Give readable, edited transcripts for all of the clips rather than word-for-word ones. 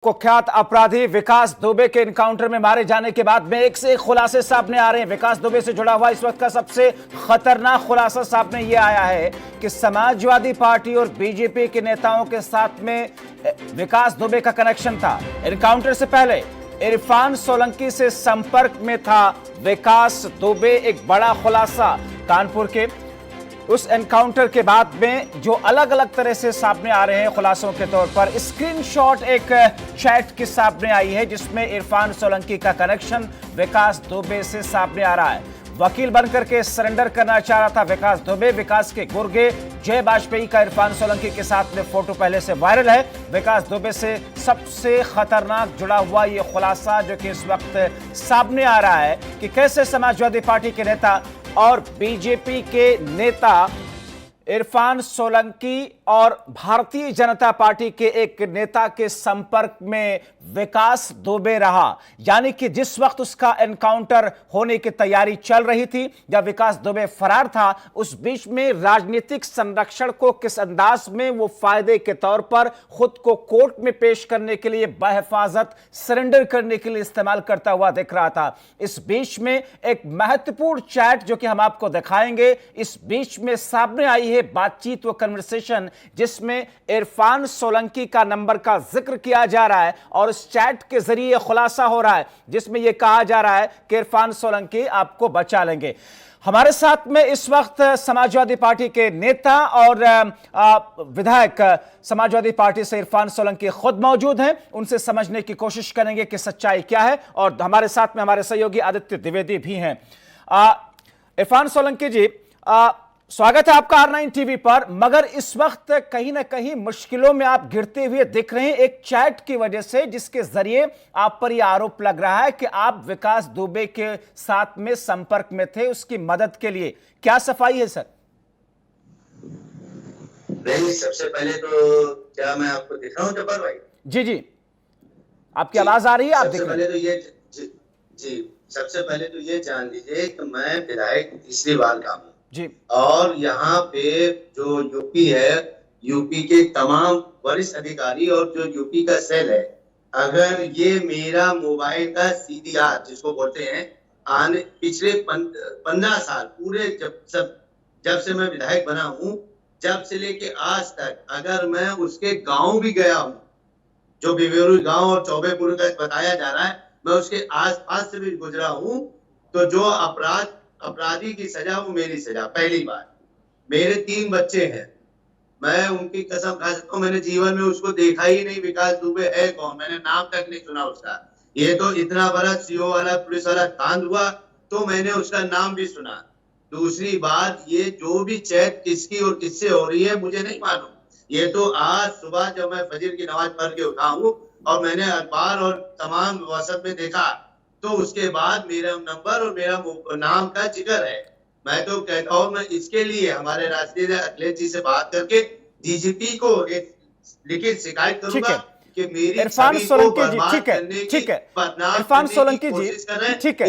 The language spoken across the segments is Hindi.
कुख्यात अपराधी विकास दुबे के एनकाउंटर में मारे जाने के बाद में एक से एक खुलासे सामने आ रहे हैं। विकास दुबे से जुड़ा हुआ इस वक्त का सबसे खतरनाक खुलासा सामने यह आया है कि समाजवादी पार्टी और बीजेपी के नेताओं के साथ में विकास दुबे का कनेक्शन था। एनकाउंटर से पहले इरफान सोलंकी से संपर्क में था विकास दुबे। एक बड़ा खुलासा कानपुर के उस एनकाउंटर के बाद में जो अलग अलग तरह से सामने आ रहे हैं खुलासों के तौर पर स्क्रीनशॉट एक चैट की सामने आई है जिसमें इरफान सोलंकी का कनेक्शन विकास दुबे से सामने आ रहा है। वकील बनकर के सरेंडर करना चाह रहा था विकास दुबे। विकास के गुर्गे जय वाजपेयी का इरफान सोलंकी के साथ में फोटो पहले से वायरल है। विकास दुबे से सबसे खतरनाक जुड़ा हुआ यह खुलासा जो कि इस वक्त सामने आ रहा है कि कैसे समाजवादी पार्टी के नेता और बीजेपी के नेता इरफान सोलंकी और भारतीय जनता पार्टी के एक नेता के संपर्क में विकास दुबे रहा। यानी कि जिस वक्त उसका एनकाउंटर होने की तैयारी चल रही थी, जब विकास दुबे फरार था, उस बीच में राजनीतिक संरक्षण को किस अंदाज में वो फायदे के तौर पर खुद को कोर्ट में पेश करने के लिए बहिफाजत सरेंडर करने के लिए इस्तेमाल करता हुआ दिख रहा था। इस बीच में एक महत्वपूर्ण चैट जो कि हम आपको दिखाएंगे, इस बीच में सामने आई है बातचीत व कन्वर्सेशन जिसमें इरफान सोलंकी का नंबर का जिक्र किया जा रहा है और इस चैट के जरिए खुलासा हो रहा है जिसमें यह कहा जा रहा है कि इरफान सोलंकी आपको बचा लेंगे। हमारे साथ में इस वक्त समाजवादी पार्टी के नेता और विधायक समाजवादी पार्टी से इरफान सोलंकी खुद मौजूद हैं। उनसे समझने की कोशिश करेंगे कि सच्चाई क्या है और हमारे साथ में हमारे सहयोगी आदित्य द्विवेदी भी हैं। इरफान सोलंकी जी, स्वागत है आपका R9 टीवी पर। मगर इस वक्त कहीं ना कहीं मुश्किलों में आप गिरते हुए दिख रहे हैं एक चैट की वजह से जिसके जरिए आप पर यह आरोप लग रहा है कि आप विकास दुबे के साथ में संपर्क में थे उसकी मदद के लिए। क्या सफाई है सर? नहीं, सबसे पहले तो क्या मैं आपको दिख रहा हूं जब्बार भाई? जी जी, आपकी आवाज आ रही है। आप दिख रहे हैं। सबसे पहले तो ये जान लीजिए कि मैं विधायक तीसरी बार का हूँ जी, और यहाँ पे जो यूपी है, यूपी के तमाम वरिष्ठ अधिकारी और जो यूपी का सेल है, अगर ये मेरा मोबाइल का सीडीआर जिसको बोलते हैं आने पिछले 15 साल पूरे जब से मैं विधायक बना हूँ, जब से लेके आज तक अगर मैं उसके गांव भी गया हूँ, जो बिवेरू गांव और चौबेपुर का बताया जा रहा है, मैं उसके आसपास से भी गुजरा हूँ, तो जो अपराधी की सजा वो मेरी सजा। पहली बार मेरे 3 बच्चे हैं, मैं उनकी कसम खा सकता हूँ, मैंने जीवन में उसको देखा ही नहीं। विकास दुबे है कौन, मैंने नाम तक नहीं सुना उसका। ये तो इतना बड़ा सीओ वाला पुलिस वाला कांड हुआ तो मैंने उसका नाम भी सुना। दूसरी बात, ये जो भी चैट किसकी और किससे हो रही है मुझे नहीं मालूम। ये तो आज सुबह जब मैं फजर की नमाज पढ़ के उठा हूँ और मैंने अखबार और तमाम व्हाट्सएप में देखा तो उसके बाद मेरा नंबर और मेरा नाम का जिक्र है। मैं तो कहता हूँ मैं इसके लिए हमारे राष्ट्रीय अखिलेश जी से बात करके डीजीपी को एक लिखित शिकायत करूंगा कि मेरी इरफान सोलंकी जी, ठीक है इरफान सोलंकी जी, ठीक है,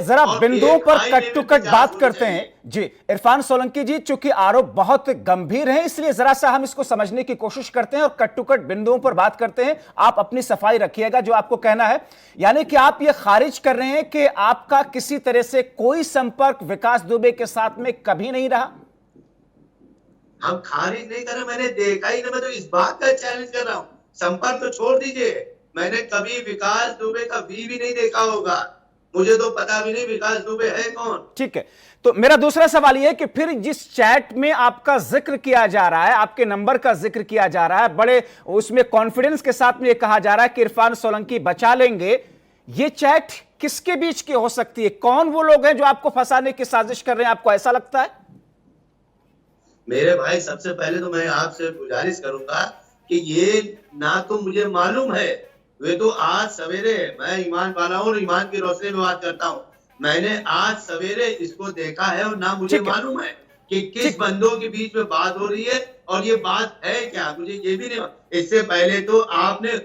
जरा बिंदुओं पर कट टू कट बात करते हैं जी। इरफान सोलंकी जी, चूंकि आरोप बहुत गंभीर है इसलिए जरा सा हम इसको समझने की कोशिश करते हैं और कट टू कट बिंदुओं पर बात करते हैं। आप अपनी सफाई रखिएगा जो आपको कहना है। यानी कि आप ये खारिज कर रहे हैं कि आपका किसी तरह से कोई संपर्क विकास दुबे के साथ में कभी नहीं रहा? हम खारिज नहीं कर रहे, मैंने देखा ही नहीं। मैं तो इस बात का चैलेंज कर रहा हूँ। संपर्क तो छोड़ दीजिए, मैंने कभी विकास दुबे का भी नहीं देखा होगा, मुझे तो पता भी नहीं विकास दुबे है कौन। ठीक है, तो मेरा दूसरा सवाल यह है कि फिर जिस चैट में आपका जिक्र किया जा रहा है, आपके नंबर का जिक्र किया जा रहा है, बड़े उसमें कॉन्फिडेंस के साथ में यह कहा जा रहा है कि इरफान सोलंकी बचा लेंगे, ये चैट किसके बीच की हो सकती है? कौन वो लोग हैं जो आपको फंसाने की साजिश कर रहे हैं? आपको ऐसा लगता है? मेरे भाई, सबसे पहले तो मैं आपसे गुजारिश करूंगा कि ये ना तो मुझे मालूम है, वे तो आज सवेरे, मैं ईमान वाला हूँ और ईमान की रोशनी में बात करता हूँ, मैंने आज सवेरे इसको देखा है और ना मुझे मालूम है कि किस बंदों के बीच में बात हो रही है और ये बात है क्या, मुझे ये भी नहीं। इससे पहले तो आपने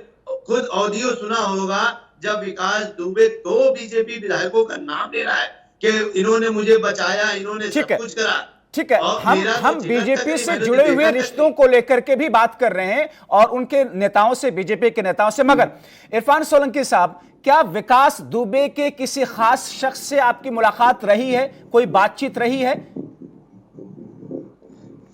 खुद ऑडियो सुना होगा जब विकास दुबे 2 बीजेपी विधायकों का नाम ले रहा है कि इन्होंने मुझे बचाया, इन्होंने सब कुछ करा। ठीक है, और हम मेरा हम तो जिगर तक बीजेपी नहीं, से मैंने तो जुड़े हुए देखा रिश्तों को लेकर के भी बात कर रहे हैं और उनके नेताओं से, बीजेपी के नेताओं से। मगर इरफान सोलंकी साहब, क्या विकास दुबे के किसी खास शख्स से आपकी मुलाकात रही है, कोई बातचीत रही है?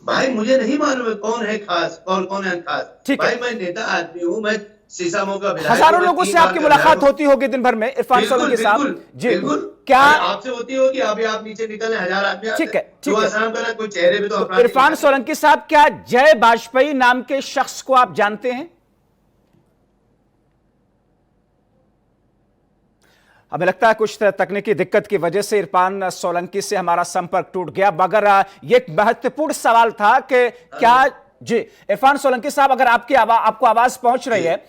भाई मुझे नहीं मालूम है कौन है खास और कौन है खास। ठीक है। भाई मैं नेता आदमी हूँ, मैं सीसामो का विधायक हजारों हूं, मैं लोगों 3 से बार आपकी का मुलाकात विधायक हूं। होती होगी दिन भर में इरफान बिल्कुल सोलंकी साहब बिल्कुल जी। बिल्कुल। क्या अरे आपसे होती होगी, अभी आप नीचे निकले, 1000 आदमी आते ठीक है, हैं। ठीक सुबह है। शाम का ना कोई चेहरे पे तो तो अपराधी इरफान दिखाते हैं। सोलंकी साहब, क्या जय वाजपेयी नाम के शख्स को आप जानते हैं? हमें लगता है कुछ तकनीकी दिक्कत की वजह से इरफान सोलंकी से हमारा संपर्क टूट गया। मगर ये एक महत्वपूर्ण सवाल था कि क्या जी इरफान सोलंकी साहब, अगर आपको आवाज पहुंच रही है,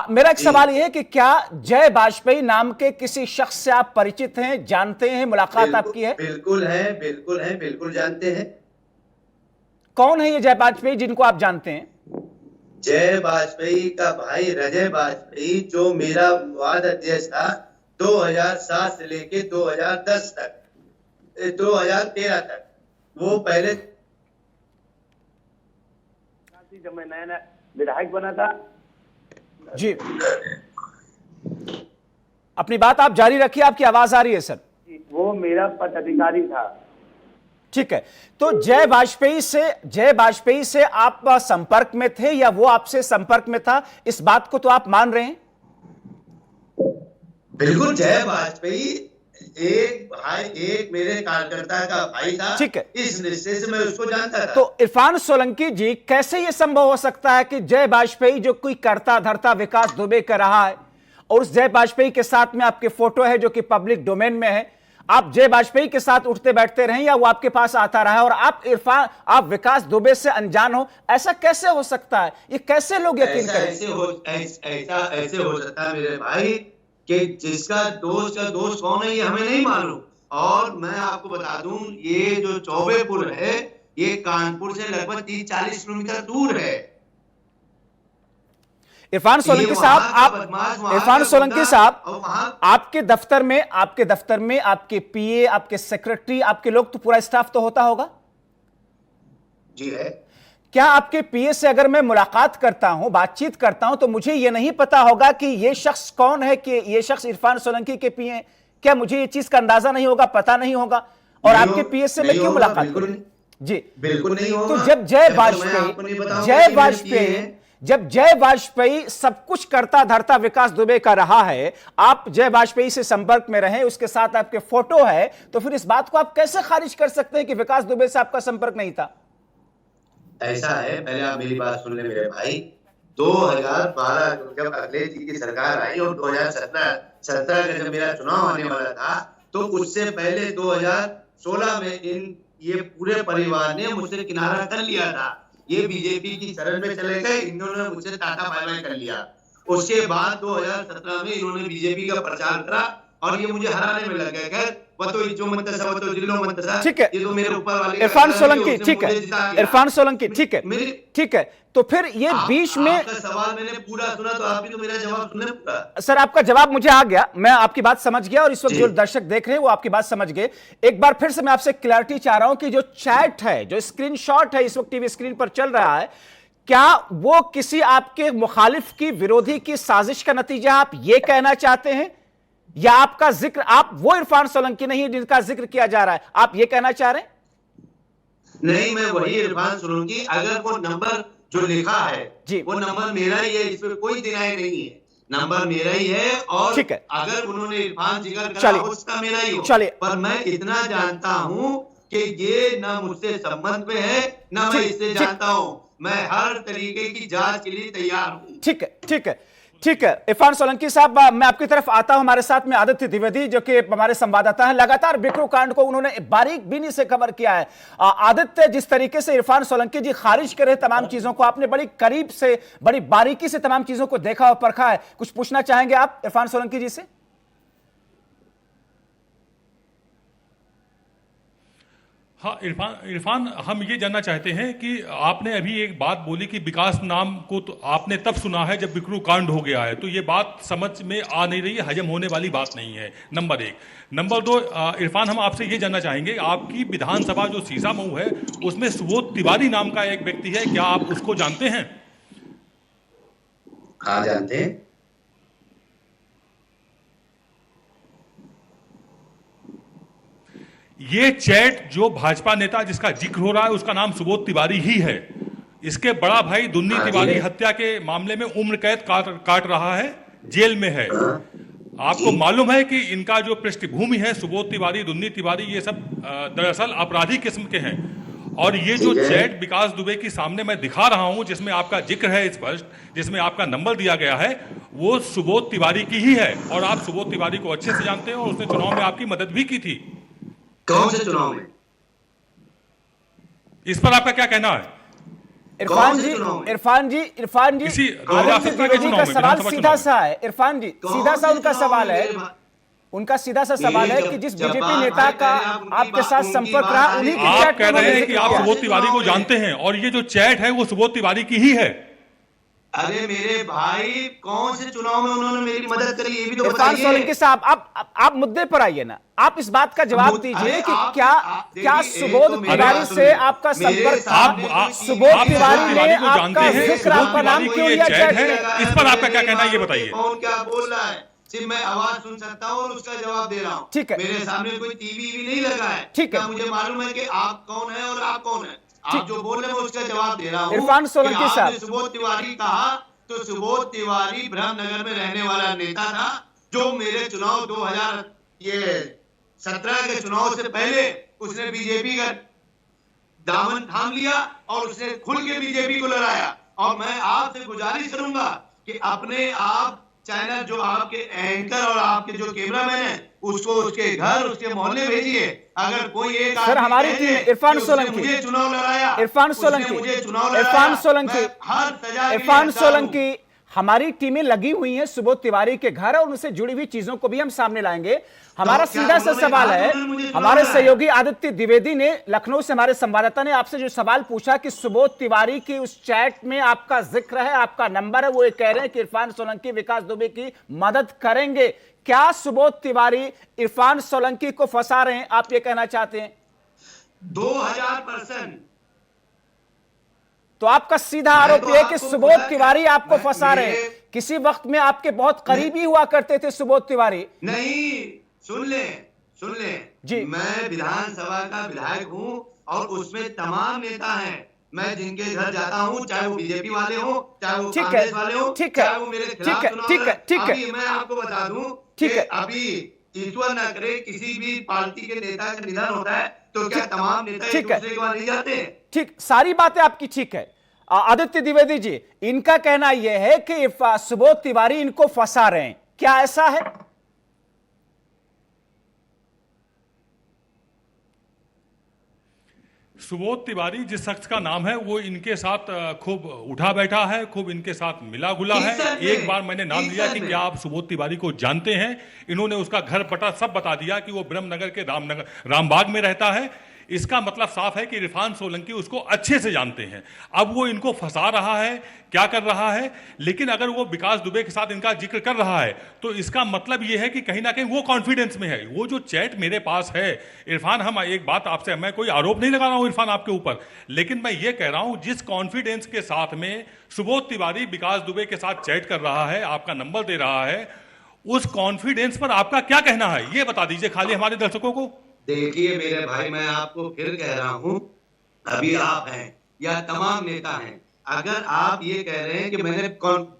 मेरा एक सवाल यह है कि क्या जय वाजपेयी नाम के किसी शख्स से आप परिचित हैं, जानते हैं, मुलाकात आपकी है? बिल्कुल है, बिल्कुल है, बिल्कुल जानते हैं। कौन है ये जय वाजपेयी जिनको आप जानते हैं? जय वाजपेयी का भाई रजय वाजपेयी, जो मेरा वार्ड अध्यक्ष था 2007 से लेके 2010 तक, 2013 तक। वो पहले जब मैं नया नया विधायक बना था। जी, अपनी बात आप जारी रखिए, आपकी आवाज आ रही है सर। वो मेरा पदाधिकारी था। ठीक है, तो जय वाजपेयी से आप संपर्क में थे या वो आपसे संपर्क में था, इस बात को तो आप मान रहे हैं? बिल्कुल, जय वाजपेयी एक भाई, एक मेरे कार्यकर्ता का भाई था। ठीक है, इस रिश्ते से मैं उसको जानता था। तो इरफान सोलंकी जी, कैसे यह संभव हो सकता है कि जय वाजपेयी जो कोई करता धरता विकास दुबे कर रहा है, और उस जय वाजपेयी के साथ में आपके फोटो है जो कि पब्लिक डोमेन में है, आप जय वाजपेयी के साथ उठते बैठते रहे या वो आपके पास आता रहा, और आप विकास दुबे से अनजान हो? ऐसा कैसे हो सकता है? ये कैसे लोग यकीन करें? ऐसे हो सकता है मेरे भाई कि जिसका दोस्त कौन है ये हमें नहीं मालूम। और मैं आपको बता दूं, ये जो चौबेपुर है, ये कानपुर से लगभग 30-40 किलोमीटर दूर है। इरफान सोलंकी साहब, आपके दफ्तर में आपके पीए, आपके सेक्रेटरी, आपके लोग, तो पूरा स्टाफ तो होता होगा? जी है। क्या आपके पीए से अगर मैं मुलाकात करता हूं, बातचीत करता हूं, तो मुझे यह नहीं पता होगा कि यह शख्स कौन है, कि यह शख्स इरफान सोलंकी के पीए? क्या मुझे यह चीज का अंदाजा नहीं होगा, पता नहीं होगा? और आपके पीए से मैं क्यों मुलाकात करूं? जी बिल्कुल नहीं होगा। तो जब जय वाजपेयी सब कुछ करता धरता विकास दुबे का रहा है, आप जय वाजपेयी से संपर्क में रहे, उसके साथ आपके फोटो है, तो फिर इस बात को आप कैसे खारिज कर सकते हैं कि विकास दुबे से आपका संपर्क नहीं था? ऐसा है, पहले आप मेरी बात सुन ले मेरे भाई। 2012 जब अखिलेश जी की सरकार आई और 2017 का जब मेरा चुनाव आने वाला था, तो उससे पहले 2016 में ये पूरे परिवार ने मुझसे किनारा कर लिया था। ये बीजेपी की शरण में चले गए, इन्होंने मुझसे टाटा बाय बाय कर लिया। उसके बाद 2017 में इन्होंने बीजेपी का प्रचार करा और ये मुझे हराने में लग गए। खैर वो तो जो मंतसा, वो तो जिलो मंतसा, ठीक है, ये तो मेरे ऊपर वाले इरफान सोलंकी, ठीक है, इरफान सोलंकी, ठीक है, ठीक है। तो फिर ये बीच में आपका सवाल मैंने पूरा सुना, तो आप भी तो मेरा जवाब सुने पूरा। सर, आपका जवाब मुझे आ गया, मैं आपकी बात समझ गया, और इस वक्त जो दर्शक देख रहे हैं वो आपकी बात समझ गए। एक बार फिर से मैं आपसे क्लैरिटी चाह रहा हूं कि जो चैट है, जो स्क्रीनशॉट है इस वक्त टीवी स्क्रीन पर चल रहा है, क्या वो किसी आपके मुखालिफ की, विरोधी की साजिश का नतीजा, आप ये कहना चाहते हैं? या आपका जिक्र, आप वो इरफान सोलंकी नहीं है जिनका जिक्र किया जा रहा है, आप ये कहना चाह रहे हैं? नहीं, मैं वही इरफान सोलंकी। अगर वो नंबर जो लिखा है जी, वो नंबर मेरा ही है, इसमें कोई दिनाई नहीं है, नंबर मेरा ही है। और ठीक है, अगर उन्होंने इरफान जिक्र करा उसका मेरा ही हो, चलिए, पर मैं इतना जानता हूं कि ये ना मुझसे संबंध में है, ना मैं इससे जानता हूं। मैं हर तरीके की जांच के लिए तैयार हूं। ठीक है, ठीक है, ठीक है। इरफान सोलंकी साहब, मैं आपकी तरफ आता हूं। हमारे साथ में आदित्य द्विवेदी, जो कि हमारे संवाददाता हैं, लगातार बिक्रू कांड को उन्होंने बारीक बीनी से कवर किया है। आदित्य, जिस तरीके से इरफान सोलंकी जी खारिज करे तमाम चीजों को, आपने बड़ी करीब से, बड़ी बारीकी से तमाम चीजों को देखा और परखा है, कुछ पूछना चाहेंगे आप इरफान सोलंकी जी से? हाँ इरफान, हम ये जानना चाहते हैं कि आपने अभी एक बात बोली कि विकास नाम को तो आपने तब सुना है जब विक्रु कांड हो गया है, तो ये बात समझ में आ नहीं रही है, हजम होने वाली बात नहीं है, नंबर एक। नंबर दो, इरफान, हम आपसे ये जानना चाहेंगे, आपकी विधानसभा जो सीसामऊ है उसमें सुबोध तिवारी नाम का एक व्यक्ति है, क्या आप उसको जानते हैं? हाँ, जानते हैं। ये चैट जो भाजपा नेता जिसका जिक्र हो रहा है उसका नाम सुबोध तिवारी ही है। इसके बड़ा भाई दुन्नी तिवारी हत्या के मामले में उम्र कैद काट रहा है, जेल में है। आपको मालूम है कि इनका जो पृष्ठभूमि है, सुबोध तिवारी, दुन्नी तिवारी, ये सब दरअसल अपराधी किस्म के हैं। और ये जो चैट विकास दुबे के सामने मैं दिखा रहा हूं, जिसमें आपका जिक्र है स्पष्ट, जिसमें आपका नंबर दिया गया है, वो सुबोध तिवारी की ही है। और आप सुबोध तिवारी को अच्छे से जानते हैं और उसने चुनाव में आपकी मदद भी की थी। कौन से चुनाव में? इस पर आपका क्या कहना है? इरफान जी, इसी 2017 के चुनाव में, सवाल सीधा सा है। इरफान जी, सीधा सा उनका सवाल है, उनका सीधा सा सवाल है कि जिस बीजेपी नेता का आपके साथ संपर्क रहा, उन्हीं की आप कह रहे हैं कि आप सुबोध तिवारी को जानते हैं और ये जो चैट है वो सुबोध तिवारी की ही है। अरे मेरे भाई, कौन से चुनाव में उन्होंने मेरी मदद करी, ये भी तो इरफान बताइए। सोलंकी साहब, आप मुद्दे पर आइए ना, आप इस बात का जवाब दीजिए कि क्या सुबोध तिवारी से आपका संपर्क था? सुबोध तिवारी ने आपका जिक्र, आपका नाम क्यों लिया चैट में? इस पर आपका क्या कहना है, ये बताइए। कौन क्या बोल रहा है, सिर्फ मैं आवाज सुन सकता हूँ और उसका जवाब दे रहा हूँ। ठीक है, मेरे सामने कोई टीवी भी नहीं लगा है। ठीक है, मुझे मालूम है कि आप कौन है और आप कौन है। आप जो बोल रहे हैं उसका जवाब दे रहा हूँ। इरफान सोलंकी साहब, सुबोध तिवारी कहा तो सुबोध तिवारी ब्रह्मनगर में रहने वाला नेता था, जो मेरे चुनाव 2017 के चुनाव से पहले उसने बीजेपी का दामन थाम लिया और उसने खुल के बीजेपी को लड़ाया। और मैं आपसे गुजारिश करूंगा कि अपने आप चैनल, जो आपके एंकर और आपके जो कैमरामैन है, उसको उसके घर, उसके मोहल्ले भेजिए। अगर कोई एक सर, हमारी टीम, इरफान सोलंकी, मुझे चुनाव लड़ाया, इरफान सोलंकी, इरफान सोलंकी, हमारी टीमें लगी हुई हैं सुबोध तिवारी के घर और उनसे जुड़ी हुई चीजों को भी हम सामने लाएंगे। हमारा सीधा सा सवाल है, हमारे सहयोगी आदित्य द्विवेदी ने, लखनऊ से हमारे संवाददाता ने आपसे जो सवाल पूछा कि सुबोध तिवारी की उस चैट में आपका जिक्र है, आपका नंबर है, वो ये कह रहे हैं कि इरफान सोलंकी विकास दुबे की मदद करेंगे। क्या सुबोध तिवारी इरफान सोलंकी को फंसा रहे हैं, आप ये कहना चाहते हैं? 2000%। तो आपका सीधा आरोप यह है कि सुबोध तिवारी आपको फंसा रहे हैं। किसी वक्त में आपके बहुत करीबी हुआ करते थे सुबोध तिवारी। नहीं, सुन ले जी, मैं विधानसभा का विधायक हूं और उसमें तमाम नेता हैं। मैं जिनके घर जाता हूं, चाहे वो बीजेपी वाले हो, चाहे वो कांग्रेस वाले हो, चाहे वो मेरे खिलाफ चुनाव लड़े। मैं आपको बता दूं कि अभी ईश्वर न करे किसी भी पार्टी के नेता का निधन होता है तो क्या तमाम नेता एक दूसरे के वहां नहीं जाते हैं? ठीक, सारी बातें आपकी ठीक है। आदित्य द्विवेदी जी, इनका कहना यह है कि सुबोध तिवारी इनको फंसा रहे हैं, क्या ऐसा है? सुबोध तिवारी जिस शख्स का नाम है वो इनके साथ खूब उठा बैठा है, खूब इनके साथ मिला गुला है। एक बार मैंने नाम लिया कि क्या आप सुबोध तिवारी को जानते हैं, इन्होंने उसका घर पता सब बता दिया कि वो ब्रह्मनगर के रामबाग में रहता है। इसका मतलब साफ है कि इरफान सोलंकी उसको अच्छे से जानते हैं। अब वो इनको फंसा रहा है, क्या कर रहा है, लेकिन अगर वो विकास दुबे के साथ इनका जिक्र कर रहा है तो इसका मतलब ये है कि कहीं ना कहीं वो कॉन्फिडेंस में है। वो जो चैट मेरे पास है इरफान, हम एक बात आपसे, मैं कोई आरोप नहीं लगा रहा हूं इरफान आपके ऊपर, लेकिन मैं ये कह रहा हूं जिस कॉन्फिडेंस के साथ में सुबोध तिवारी विकास दुबे के साथ चैट कर रहा है, आपका नंबर दे रहा है, उस कॉन्फिडेंस पर आपका क्या कहना है, ये बता दीजिए खाली हमारे दर्शकों को। देखिए मेरे भाई, मैं आपको फिर कह रहा हूं, अभी आप हैं या तमाम नेता हैं, अगर आप ये कह रहे हैं कि मैंने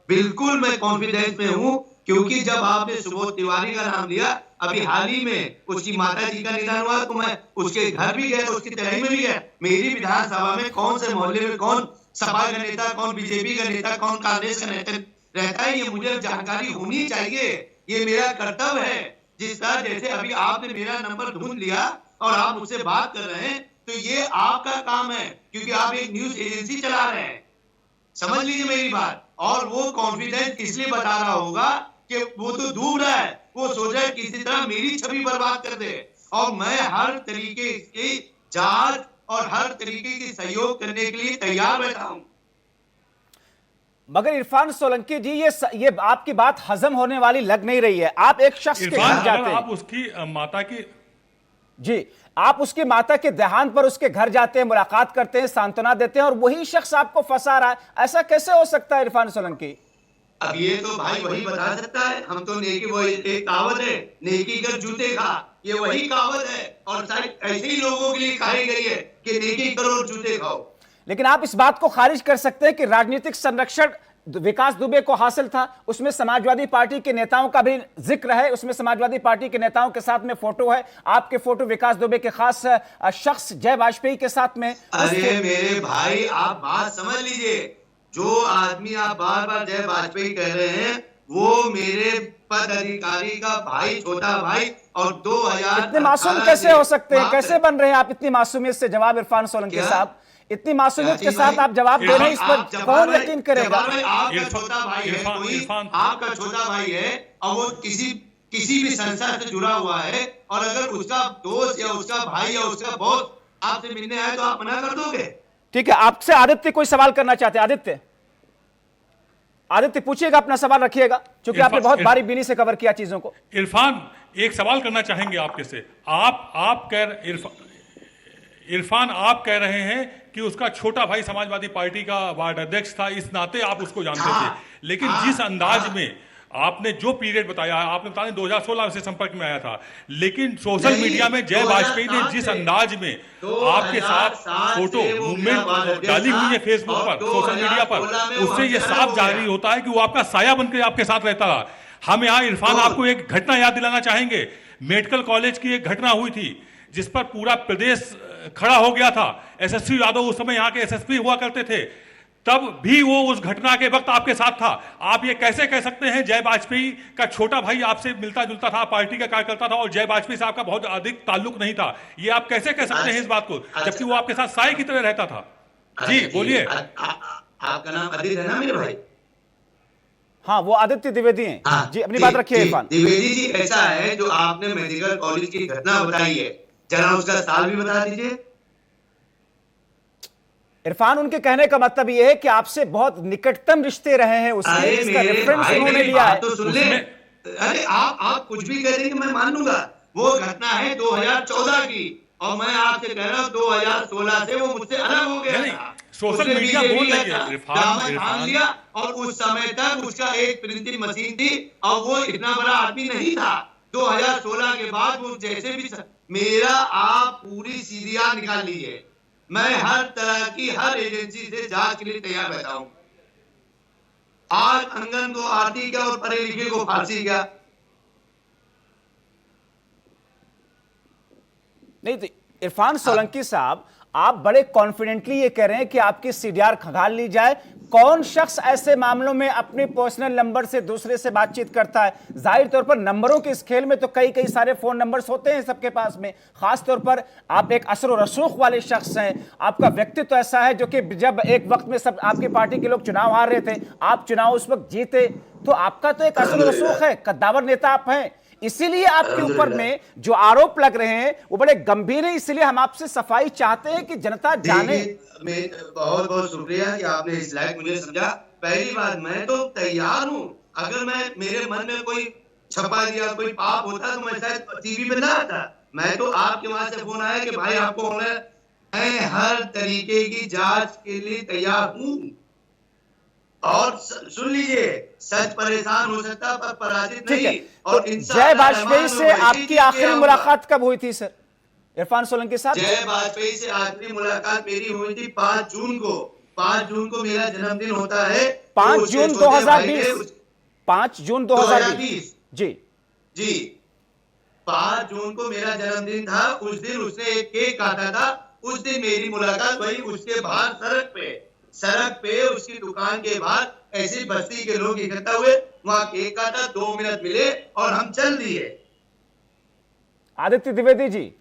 बिल्कुल मैं कॉन्फिडेंस में हूं, क्योंकि जब आपने सुबोध तिवारी का नाम लिया, अभी हाल ही में उसकी माता जी का निधन हुआ तो मैं उसके घर भी गया, उसकी तहरीर में भी गया। मेरी विधानसभा में कौन से मोहल्ले में कौन सपा का नेता, कौन बीजेपी का नेता, कौन कांग्रेस का नेता रहता है, ये मुझे जानकारी होनी चाहिए, ये मेरा कर्तव्य है। जिस तरह जैसे अभी आपने मेरा नंबर ढूंढ लिया और आप मुझसे बात कर रहे हैं, तो ये आपका काम है, क्योंकि आप एक न्यूज एजेंसी चला रहे हैं, समझ लीजिए मेरी बात। और वो कॉन्फिडेंस इसलिए बता रहा होगा कि वो तो डूब रहा है, वो सोच रहा है किसी तरह मेरी छवि बर्बाद कर दे। और मैं हर तरीके की जांच और हर तरीके की सहयोग करने के लिए तैयार बैठा हूं। मगर इरफान सोलंकी जी, ये आपकी बात हजम होने वाली लग नहीं रही है। आप एक शख्स के घर जाते हैं, आप उसकी माता की जी, आप उसकी माता के देहांत पर उसके घर जाते हैं, मुलाकात करते हैं, सांत्वना देते हैं, और वही शख्स आपको फंसा रहा है। ऐसा कैसे हो सकता है इरफान सोलंकी? अब ये तो भाई वही बता सकता है। हम तो नेकी, वो एक कहावत है, नेकी कर जूते खा, ये वही कहावत है और शायद ऐसे ही लोगों के लिए कही गई है कि नेकी करो और जूते खाओ। लेकिन आप इस बात को खारिज कर सकते हैं कि राजनीतिक संरक्षण विकास दुबे को हासिल था, उसमें समाजवादी पार्टी के नेताओं का भी जिक्र है, उसमें समाजवादी पार्टी के नेताओं के साथ में फोटो है, आपके फोटो विकास दुबे के खास शख्स जय वाजपेयी के साथ में। अरे मेरे भाई, आप बात समझ लीजिए, जो आदमी आप बार बार जय वाजपेयी कह रहे हैं वो मेरे पद अधिकारी का भाई, छोटा भाई, और 2000 इतने मासूम कैसे हो सकते हैं? कैसे बन रहे हैं आप इतनी मासूमियत से? जवाब इरफान सोलंकी साहब, इतनी मासूमियत के साथ आप जवाब दे रहे हैं, इस पर कौन यकीन करेगा? आपका छोटा भाई है कोई, आपका छोटा भाई है और वो किसी भी संस्था से जुड़ा हुआ है, और अगर उसका दोस्त या उसका भाई या उसका बॉस आपसे मिलने आए तो आप मना कर दोगे? ठीक है, आपसे आदित्य कोई सवाल करना चाहते हैं? आदित्य पूछिएगा, अपना सवाल रखिएगा, क्योंकि आपने बहुत बारी बीनी से कवर किया चीजों को। इरफान, एक सवाल करना चाहेंगे आपके से। इरफान आप कह रहे हैं कि उसका छोटा भाई समाजवादी पार्टी का वार्ड अध्यक्ष था, इस नाते आप उसको जानते थे, लेकिन जिस अंदाज में आपने जो पीरियड बताया, आपने बताया 2016 से संपर्क में आया था, लेकिन सोशल मीडिया में जय वाजपेयी ने जिस अंदाज में आपके साथ फोटो मूवमेंट डाली हुई है फेसबुक पर, सोशल मीडिया पर, उससे यह साफ जारी होता है कि वो आपका साया बनकर आपके साथ रहता रहा। हम यहाँ इरफान आपको एक घटना याद दिलाना चाहेंगे। मेडिकल कॉलेज की एक घटना हुई थी जिस पर पूरा प्रदेश खड़ा हो गया था। एसएसपी यादव उस समय यहाँ के एसएसपी हुआ करते थे, तब भी वो उस घटना के वक्त आपके साथ था। आप ये कैसे कह सकते हैं जय वाजपेयी का छोटा भाई आपसे मिलता जुलता था, पार्टी का कार्यकर्ता था, और जय वाजपेयी साहब का बहुत अधिक ताल्लुक नहीं था? ये आप कैसे कह सकते हैं इस बात को, जबकि वो आपके साथ साए की तरह रहता था? जी बोलिए। आपका नाम आदित्य है ना मेरे भाई? हाँ, वो आदित्य द्विवेदी हैं। जी, अपनी बात रखिए इरफान। द्विवेदी जी, ऐसा है जो आपने मेडिकल कॉलेज की घटना बताई है, जरा उसका साल भी बता दीजिए। इरफान, उनके कहने का मतलब ये है कि आपसे बहुत निकटतम रिश्ते रहे हैं, उसमें इसका रेफरेंस उन्होंने लिया है। तो सुन ले, अरे आप कुछ भी कह देंगे मैं मान लूंगा। वो घटना है 2014 की, और मैं आपसे कह रहा हूँ 2016 से वो मुझसे अलग हो गया। सोशल मीडिया बोल रही है इरफान लिया, और उस समय तक उसका एक प्रिंटिंग मशीन थी और वो इतना बड़ा आदमी नहीं था। 2016 के बाद वो जैसे भी मेरा, आप पूरी सीढ़ियां निकाल लीजिए, मैं हर तरह की हर एजेंसी से जांच के लिए तैयार बैठा हूं। आज अंगन को आरती क्या और पढ़े लिखे को फांसी क्या? नहीं तो इरफान सोलंकी साहब, आप बड़े कॉन्फिडेंटली ये कह रहे हैं कि आपकी सीडीआर खंगाल ली जाए। कौन शख्स ऐसे मामलों में अपने पर्सनल नंबर से दूसरे से बातचीत करता है? जाहिर तौर पर नंबरों के इस खेल में तो कई सारे फोन नंबर्स होते हैं सबके पास में। खास तौर पर आप एक असर और रसूख वाले शख्स हैं, आपका व्यक्तित्व ऐसा है जो कि जब एक वक्त में सब आपकी पार्टी के लोग चुनाव हार रहे थे, आप चुनाव उस वक्त जीते, तो आपका तो एक असर और रसूख है, कद्दावर नेता आप हैं। इसीलिए आपके ऊपर में जो आरोप लग रहे हैं वो बड़े गंभीर हैं। इसलिए हम आपसे सफाई चाहते हैं कि जनता जाने। बहुत बहुत शुक्रिया कि आपने इस लायक मुझे समझा। पहली बात, मैं तो तैयार हूं। अगर मेरे मन में कोई छपा दिया कोई पाप होता तो मैं शायद टीवी पे ना आता। मैं तो आपके वहां से फोन आया कि भाई आपको होना, मैं हर तरीके की जांच के लिए तैयार हूं। और सुन लीजिए, सच परेशान हो सकता पर पराजित नहीं। और जय वाजपेयी से आपकी आखिरी मुलाकात कब हुई थी सर इरफान सोलंकी साहब? जय वाजपेयी से आखिरी मुलाकात मेरी हुई थी 5 जून को। 5 जून को मेरा जन्मदिन होता है। 5 जून 2020। 5 जून 2020 जी 5 जून को मेरा जन्मदिन था। उस दिन उसने एक केक काटा था। उस दिन मेरी मुलाकात हुई। उसके बाहर सड़क पे उसकी दुकान के बाहर ऐसी बस्ती के लोग इकट्ठा हुए, वहां केक काटा, 2 मिनट मिले और हम चल दिए। आदित्य द्विवेदी जी,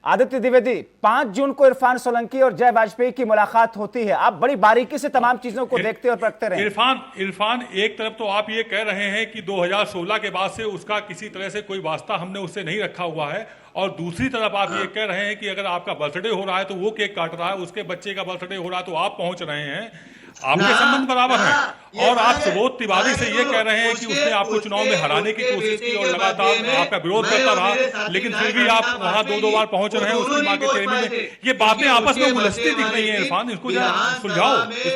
आदित्य द्विवेदी, 5 जून को इरफान सोलंकी और जय वाजपेयी की मुलाकात होती है। आप बड़ी बारीकी से तमाम चीजों को देखते और परखते रहे। इरफान एक तरफ तो आप ये कह रहे हैं कि 2016 के बाद से उसका किसी तरह से कोई वास्ता हमने उससे नहीं रखा हुआ है, और दूसरी तरफ आप ये कह रहे हैं कि अगर आपका बर्थडे हो रहा है तो वो केक काट रहा है, उसके बच्चे का बर्थडे हो रहा है तो आप पहुंच रहे हैं। आपके संबंध बराबर हैं। और आप सुबोध तिवारी से ये कह रहे हैं कि उसने आपको चुनाव में हराने की कोशिश की और लगातार आपका विरोध करता रहा, लेकिन फिर भी आप वहां 2-2 बार पहुंच रहे हैं उसकी मां के तेरहवीं में। ये बातें आपस में उलझती दिख रही हैं इरफान, इसको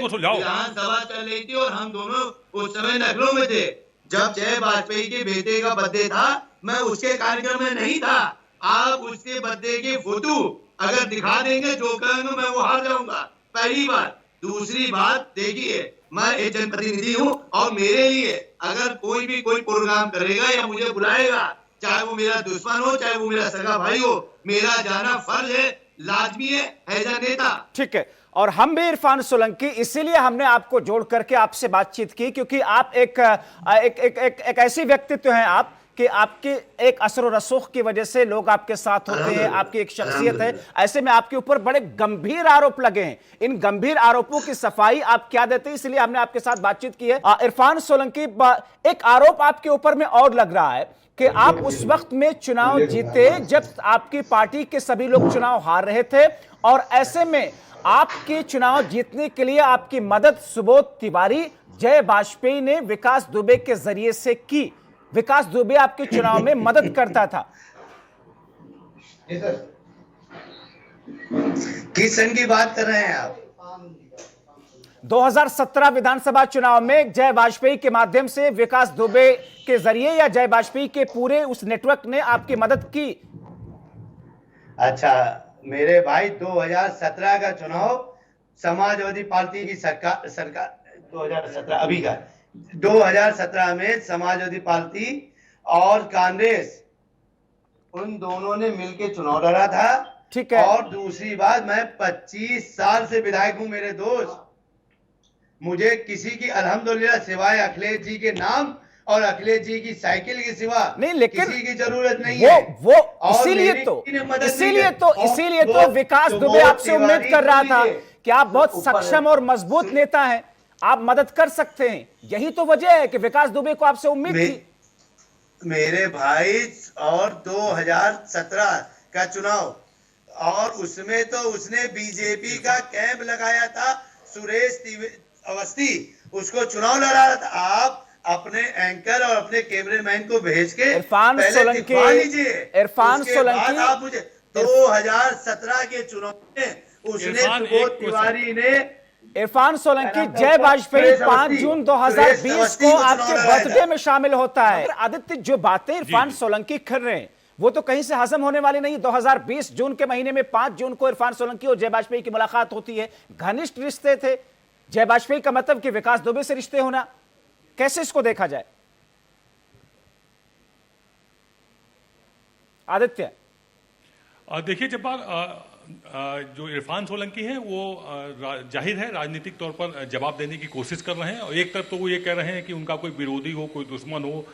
सुलझाओ। विधानसभा चल रही थी और हम दोनों उस समय नखरों में थे। जब जय वाजपेयी के बेटे का बर्थडे था, मैं उसके कार्यक्रम में नहीं था। आप उसके बर्थडे के फोटो अगर दिखा देंगे, जो कहेंगे मैं वो हार जाऊंगा, पहली बात। दूसरी बात, देखिए मैं एक जनप्रतिनिधि हूँ और मेरे लिए अगर कोई भी कोई प्रोग्राम करेगा या मुझे बुलाएगा, चाहे वो मेरा दुश्मन हो चाहे वो मेरा सगा भाई हो, मेरा जाना फर्ज है, लाजमी है एज अ नेता। ठीक है, और हम भी इरफान सोलंकी, इसीलिए हमने आपको जोड़ करके आपसे बातचीत की, क्योंकि आप एक ऐसी व्यक्तित्व हैं आप कि आपके एक असर और रसूख की वजह से लोग आपके साथ होते हैं, आपकी एक शख्सियत है। ऐसे में आपके ऊपर बड़े गंभीर आरोप लगे हैं। इन गंभीर आरोपों की सफाई आप क्या देते हैं, इसलिए हमने आपके साथ बातचीत की है। इरफान सोलंकी, एक आरोप आपके ऊपर में और लग रहा है कि आप उस वक्त में चुनाव जीते जब आपकी पार्टी के सभी लोग चुनाव हार रहे थे, और ऐसे में आपके चुनाव जीतने के लिए आपकी मदद सुबोध तिवारी, जय वाजपेयी ने विकास दुबे के जरिए से की। विकास दुबे आपके चुनाव में मदद करता था। किस सन की बात कर रहे हैं आप? 2017 विधानसभा चुनाव में जय वाजपेयी के माध्यम से, विकास दुबे के जरिए या जय वाजपेयी के पूरे उस नेटवर्क ने आपकी मदद की? अच्छा मेरे भाई, 2017 का चुनाव समाजवादी पार्टी की सरकार 2017 अभी का 2017 में समाजवादी पार्टी और कांग्रेस उन दोनों ने मिलकर चुनाव लड़ा था। ठीक है। और दूसरी बात, मैं 25 साल से विधायक हूं मेरे दोस्त। मुझे किसी की अल्हम्दुलिल्लाह सिवाय अखिलेश जी के नाम और अखिलेश जी की साइकिल के सिवा नहीं, लेकिन किसी की जरूरत नहीं है। वो इसीलिए तो विकास दुबे आपसे उम्मीद कर रहा था कि आप बहुत सक्षम और मजबूत नेता हैं, आप मदद कर सकते हैं। यही तो वजह है कि विकास दुबे को आपसे उम्मीद थी। मेरे भाई, और 2017 का चुनाव, और उसमें तो उसने बीजेपी का कैंप लगाया था, सुरेश अवस्थी उसको चुनाव लड़ा रहा था। आप अपने एंकर और अपने कैमरेमैन को भेज के इरफान सोलंकी, आप मुझे 2017 के चुनाव में उसने सुबोध तिवारी ने, इरफान सोलंकी, जय वाजपेयी 5 जून 2020 को आपके बर्थडे में शामिल होता है। आदित्य, जो बातें इरफान सोलंकी कर रहे हैं वो तो कहीं से हजम होने वाली नहीं। 2020 जून के महीने में 5 जून को इरफान सोलंकी और जय वाजपेयी की मुलाकात होती है। घनिष्ठ रिश्ते थे। जय वाजपेयी का मतलब कि विकास दुबे से रिश्ते होना, कैसे इसको देखा जाए आदित्य? देखिए, जब जो इरफान सोलंकी है वो जाहिर है राजनीतिक तौर पर जवाब देने की कोशिश कर रहे हैं, और एक तरफ तो वो ये कह रहे हैं कि उनका कोई विरोधी हो, कोई दुश्मन हो,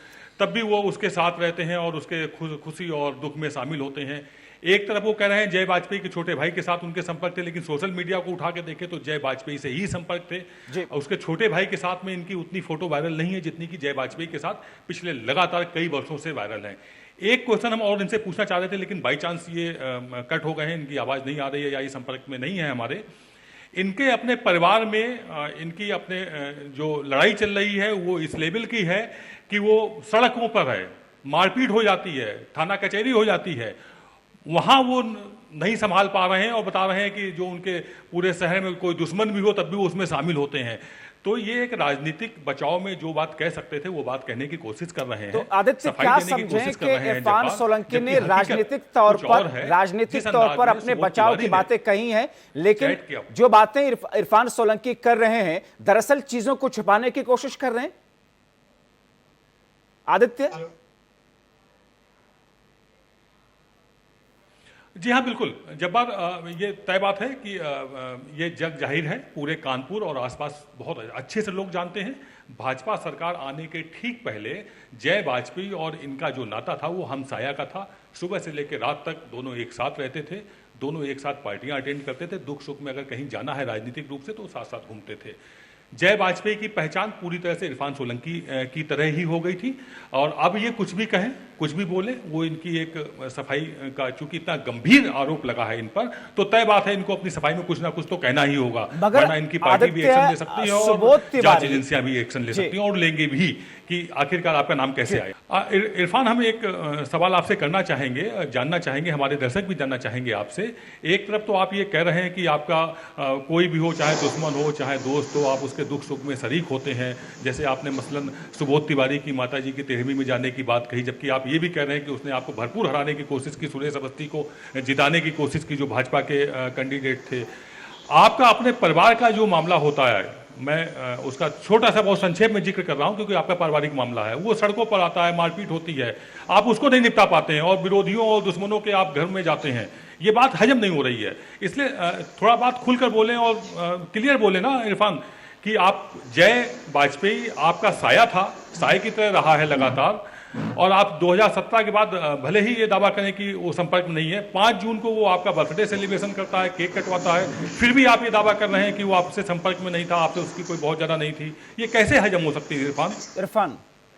तब भी वो उसके साथ रहते हैं और उसके खुशी और दुख में शामिल होते हैं। एक तरफ वो कह रहे हैं जय वाजपेयी के छोटे भाई के साथ उनके संपर्क थे, लेकिन सोशल मीडिया को उठा के देखें तो जय वाजपेयी से ही संपर्क थे। उसके छोटे भाई के साथ में इनकी उतनी फोटो वायरल नहीं है जितनी कि जय वाजपेयी के साथ पिछले लगातार कई वर्षों से वायरल है। एक क्वेश्चन हम और इनसे पूछना चाह रहे थे, लेकिन बाई चांस ये कट हो गए हैं, इनकी आवाज़ नहीं आ रही है या ये संपर्क में नहीं है हमारे। इनके अपने परिवार में इनकी अपने जो लड़ाई चल रही है वो इस लेवल की है कि वो सड़कों पर है, मारपीट हो जाती है, थाना कचहरी हो जाती है, वहाँ वो नहीं संभाल पा रहे हैं और बता रहे हैं कि जो उनके पूरे शहर में कोई दुश्मन भी हो तब भी वो उसमें शामिल होते हैं। तो ये एक राजनीतिक बचाव में जो बात कह सकते थे वो बात कहने की कोशिश कर रहे हैं। तो आदित्य, क्या समझें कि इरफान सोलंकी ने राजनीतिक तौर पर अपने बचाव की बातें कही हैं, लेकिन जो बातें इरफान सोलंकी कर रहे हैं दरअसल चीजों को छुपाने की कोशिश कर रहे हैं आदित्य? जी हाँ, बिल्कुल। जब्बार, ये तय बात है कि ये जग जाहिर है, पूरे कानपुर और आसपास बहुत अच्छे से लोग जानते हैं। भाजपा सरकार आने के ठीक पहले जय वाजपेयी और इनका जो नाता था वो हमसाया का था। सुबह से लेकर रात तक दोनों एक साथ रहते थे, दोनों एक साथ पार्टियां अटेंड करते थे, दुख सुख में अगर कहीं जाना है राजनीतिक रूप से तो साथ साथ घूमते थे। जय वाजपेयी की पहचान पूरी तरह से इरफान सोलंकी की तरह ही हो गई थी। और अब ये कुछ भी कहें, कुछ भी बोले, वो इनकी एक सफाई का, चूंकि इतना गंभीर आरोप लगा है इन पर, तो तय बात है इनको अपनी सफाई में कुछ ना कुछ तो कहना ही होगा, वरना इनकी पार्टी भी एक्शन ले सकती है और जांच एजेंसियां भी एक्शन ले सकती हैं और लेंगे भी कि आखिरकार आपका नाम कैसे आया। इरफान, हम एक सवाल आपसे करना चाहेंगे, जानना चाहेंगे, हमारे दर्शक भी जानना चाहेंगे आपसे। एक तरफ तो आप ये कह रहे हैं कि आपका कोई भी हो, चाहे दुश्मन हो चाहे दोस्त हो, आप उसके दुख सुख में शरीक होते हैं। जैसे आपने मसलन सुबोध तिवारी की माता जी की 13वीं में जाने की बात कही, जबकि आप ये भी कह रहे हैं कि उसने आपको भरपूर हराने की कोशिश की, सुरेश अवस्थी को जिताने की कोशिश की जो भाजपा के कैंडिडेट थे। आपका अपने परिवार का जो मामला होता है, मैं उसका छोटा सा बहुत संक्षेप में जिक्र कर रहा हूं क्योंकि आपका पारिवारिक मामला है, वो सड़कों पर आता है, मारपीट होती है, आप उसको नहीं निपटा पाते हैं और विरोधियों और दुश्मनों के आप घर में जाते हैं। ये बात हजम नहीं हो रही है, इसलिए थोड़ा बात खुलकर बोलें और क्लियर बोलें ना इरफान, कि आप जय वाजपेयी आपका साया था, साये की तरह रहा है लगातार, और आप 2017 के बाद भले ही ये दावा करें कि वो संपर्क में नहीं है, 5 जून को वो आपका बर्थडे सेलिब्रेशन करता है, केक कटवाता है, फिर भी आप ये दावा कर रहे हैं कि वो आपसे संपर्क में नहीं था, आपसे उसकी कोई बहुत ज्यादा नहीं थी। ये कैसे हजम हो सकती है इरफान? इरफान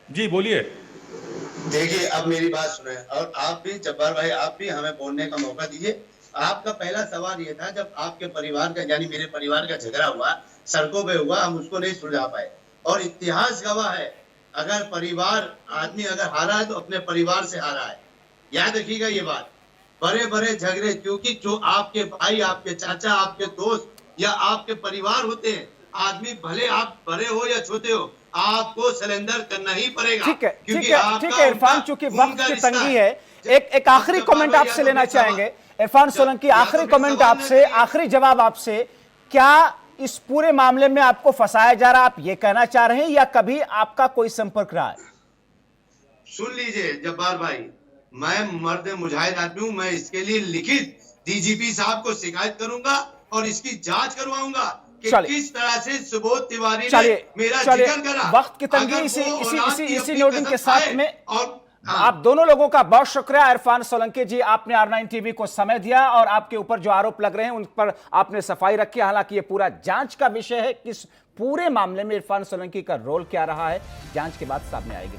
जी बोलिए। देखिए, अब मेरी बात सुने, और आप भी जब्बार भाई, आप भी हमें बोलने का मौका दीजिए। आपका पहला सवाल ये था, जब आपके परिवार का यानी मेरे परिवार का झगड़ा हुआ, सड़कों पे हुआ, हम उसको नहीं सुलझा पाए, और इतिहास गवाह है, अगर परिवार आदमी अगर हारा है तो अपने परिवार से हारा है। याद रखिएगा ये बात। बड़े बड़े झगड़े, क्योंकि जो आपके भाई, आपके चाचा, आपके दोस्त या आपके परिवार होते हैं, आदमी भले आप बड़े हो या छोटे हो, आपको सरेंडर करना ही पड़ेगा। ठीक है, ठीक है इरफान, चूंकि वक्त की तंगी है, एक आखिरी कमेंट आपसे लेना चाहेंगे। इरफान सोलंकी, आखिरी कमेंट आपसे, आखिरी जवाब आपसे, क्या इस पूरे मामले में आपको फंसाया जा रहा है, आप ये कहना चाह रहे हैं, या कभी आपका कोई संपर्क रहा है? सुन लीजिए जब्बार भाई, मैं मर्द मुजाहिद आदमी हूं, मैं इसके लिए लिखित डीजीपी साहब को शिकायत करूंगा और इसकी जांच करवाऊंगा कि किस तरह से सुबोध तिवारी ने मेरा जिक्र करा। वक्त की तंगी इसी नोटिंग के साथ में, और आप दोनों लोगों का बहुत शुक्रिया। इरफान सोलंकी जी, आपने R9 टीवी को समय दिया और आपके ऊपर जो आरोप लग रहे हैं उन पर आपने सफाई रखी। हालांकि ये पूरा जांच का विषय है, किस पूरे मामले में इरफान सोलंकी का रोल क्या रहा है, जांच के बाद सामने आएगी।